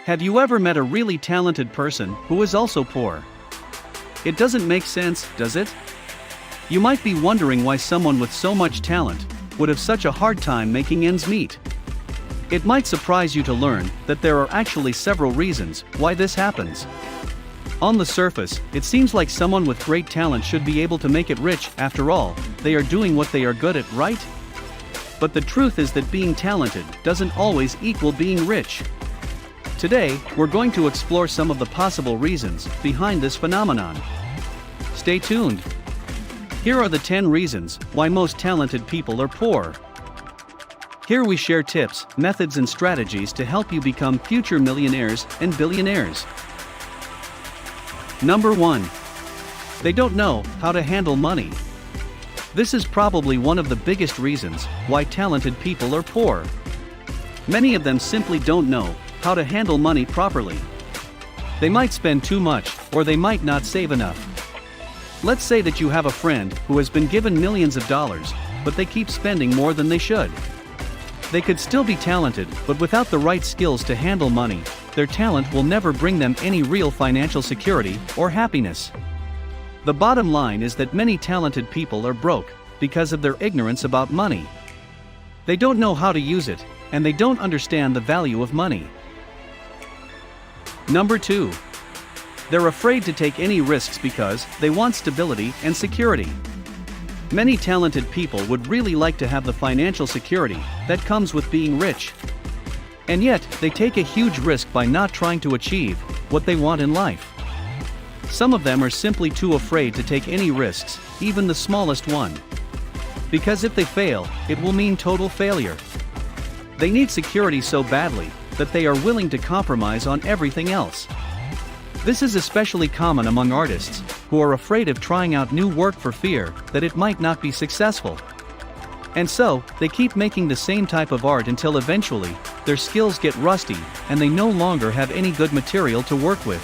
Have you ever met a really talented person who is also poor? It doesn't make sense, does it? You might be wondering why someone with so much talent would have such a hard time making ends meet. It might surprise you to learn that there are actually several reasons why this happens. On the surface, it seems like someone with great talent should be able to make it rich. After all, they are doing what they are good at, right? But the truth is that being talented doesn't always equal being rich. Today, we're going to explore some of the possible reasons behind this phenomenon. Stay tuned. Here are the 10 reasons why most talented people are poor. Here we share tips, methods, and strategies to help you become future millionaires and billionaires. Number 1. They don't know how to handle money. This is probably one of the biggest reasons why talented people are poor. Many of them simply don't know how to handle money properly. They might spend too much, or they might not save enough. Let's say that you have a friend who has been given millions of dollars, but they keep spending more than they should. They could still be talented, but without the right skills to handle money, their talent will never bring them any real financial security or happiness. The bottom line is that many talented people are broke because of their ignorance about money. They don't know how to use it, and they don't understand the value of money. Number 2. They're afraid to take any risks because they want stability and security. Many talented people would really like to have the financial security that comes with being rich. And yet, they take a huge risk by not trying to achieve what they want in life. Some of them are simply too afraid to take any risks, even the smallest one. Because if they fail, it will mean total failure. They need security so badly that they are willing to compromise on everything else. This is especially common among artists, who are afraid of trying out new work for fear that it might not be successful. And so, they keep making the same type of art until eventually, their skills get rusty, and they no longer have any good material to work with.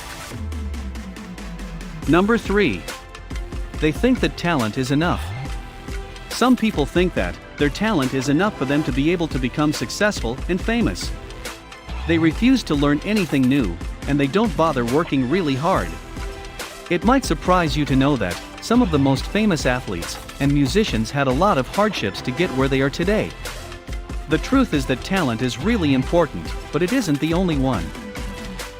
Number 3. They think that talent is enough. Some people think that their talent is enough for them to be able to become successful and famous. They refuse to learn anything new, and they don't bother working really hard. It might surprise you to know that some of the most famous athletes and musicians had a lot of hardships to get where they are today. The truth is that talent is really important, but it isn't the only one.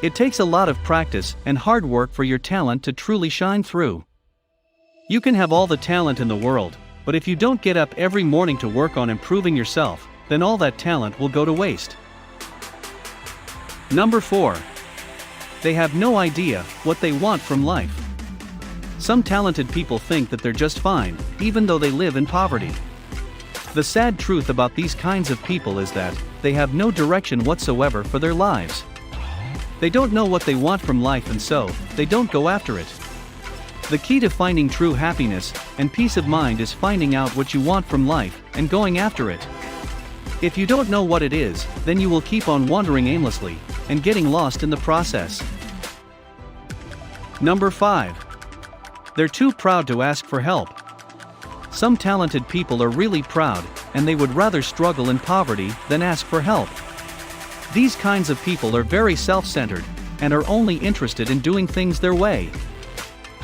It takes a lot of practice and hard work for your talent to truly shine through. You can have all the talent in the world, but if you don't get up every morning to work on improving yourself, then all that talent will go to waste. Number 4. They have no idea what they want from life. Some talented people think that they're just fine, even though they live in poverty. The sad truth about these kinds of people is that they have no direction whatsoever for their lives. They don't know what they want from life, and so they don't go after it. The key to finding true happiness and peace of mind is finding out what you want from life and going after it. If you don't know what it is, then you will keep on wandering aimlessly and getting lost in the process. Number 5. They're too proud to ask for help. Some talented people are really proud, and they would rather struggle in poverty than ask for help. These kinds of people are very self-centered and are only interested in doing things their way.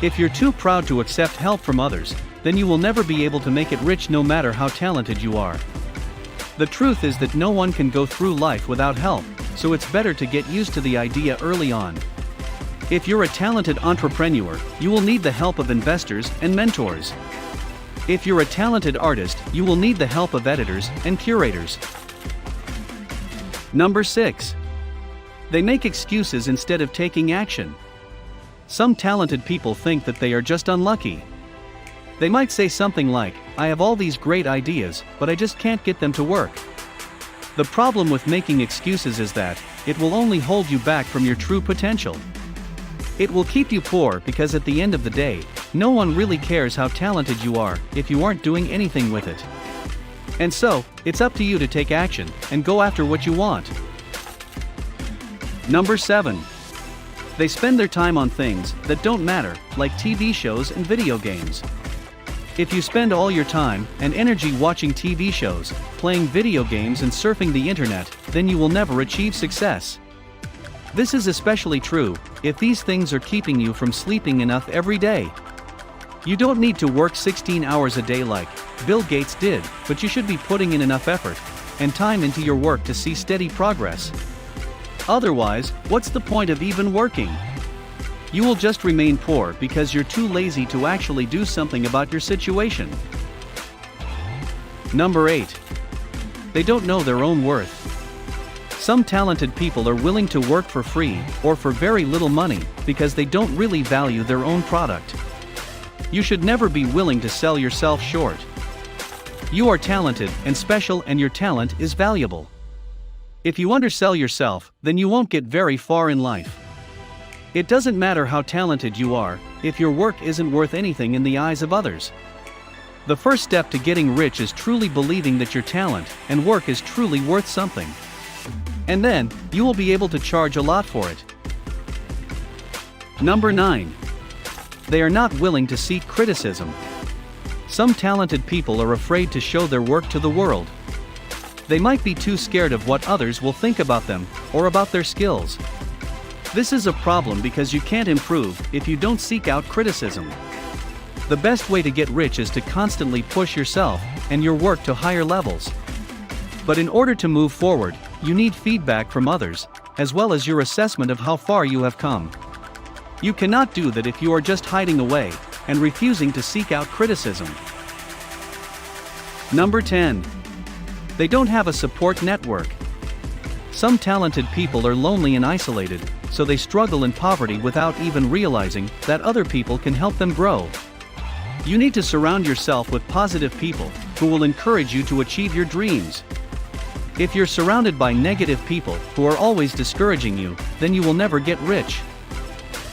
If you're too proud to accept help from others, then you will never be able to make it rich no matter how talented you are. The truth is that no one can go through life without help, so it's better to get used to the idea early on. If you're a talented entrepreneur, you will need the help of investors and mentors. If you're a talented artist, you will need the help of editors and curators. Number 6. They make excuses instead of taking action. Some talented people think that they are just unlucky. They might say something like, "I have all these great ideas, but I just can't get them to work." The problem with making excuses is that it will only hold you back from your true potential. It will keep you poor because at the end of the day, no one really cares how talented you are if you aren't doing anything with it. And so, it's up to you to take action and go after what you want. Number 7. They spend their time on things that don't matter, like TV shows and video games. If you spend all your time and energy watching TV shows, playing video games and surfing the internet, then you will never achieve success. This is especially true if these things are keeping you from sleeping enough every day. You don't need to work 16 hours a day like Bill Gates did, but you should be putting in enough effort and time into your work to see steady progress. Otherwise, what's the point of even working? You will just remain poor because you're too lazy to actually do something about your situation. Number 8. They don't know their own worth. Some talented people are willing to work for free or for very little money because they don't really value their own product. You should never be willing to sell yourself short. You are talented and special, and your talent is valuable. If you undersell yourself, then you won't get very far in life. It doesn't matter how talented you are if your work isn't worth anything in the eyes of others. The first step to getting rich is truly believing that your talent and work is truly worth something. And then, you will be able to charge a lot for it. Number 9. They are not willing to seek criticism. Some talented people are afraid to show their work to the world. They might be too scared of what others will think about them or about their skills. This is a problem because you can't improve if you don't seek out criticism. The best way to get rich is to constantly push yourself and your work to higher levels. But in order to move forward, you need feedback from others, as well as your assessment of how far you have come. You cannot do that if you are just hiding away and refusing to seek out criticism. Number 10. They don't have a support network. Some talented people are lonely and isolated, so they struggle in poverty without even realizing that other people can help them grow. You need to surround yourself with positive people who will encourage you to achieve your dreams. If you're surrounded by negative people who are always discouraging you, then you will never get rich.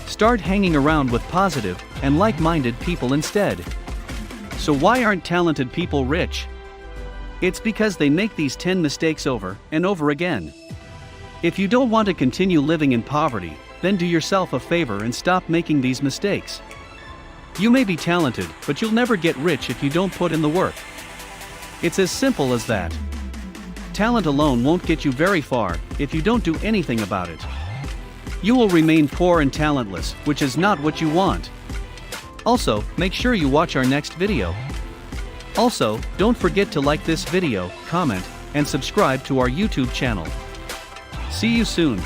Start hanging around with positive and like-minded people instead. So why aren't talented people rich? It's because they make these 10 mistakes over and over again. If you don't want to continue living in poverty, then do yourself a favor and stop making these mistakes. You may be talented, but you'll never get rich if you don't put in the work. It's as simple as that. Talent alone won't get you very far if you don't do anything about it. You will remain poor and talentless, which is not what you want. Also, make sure you watch our next video. Also, don't forget to like this video, comment, and subscribe to our YouTube channel. See you soon.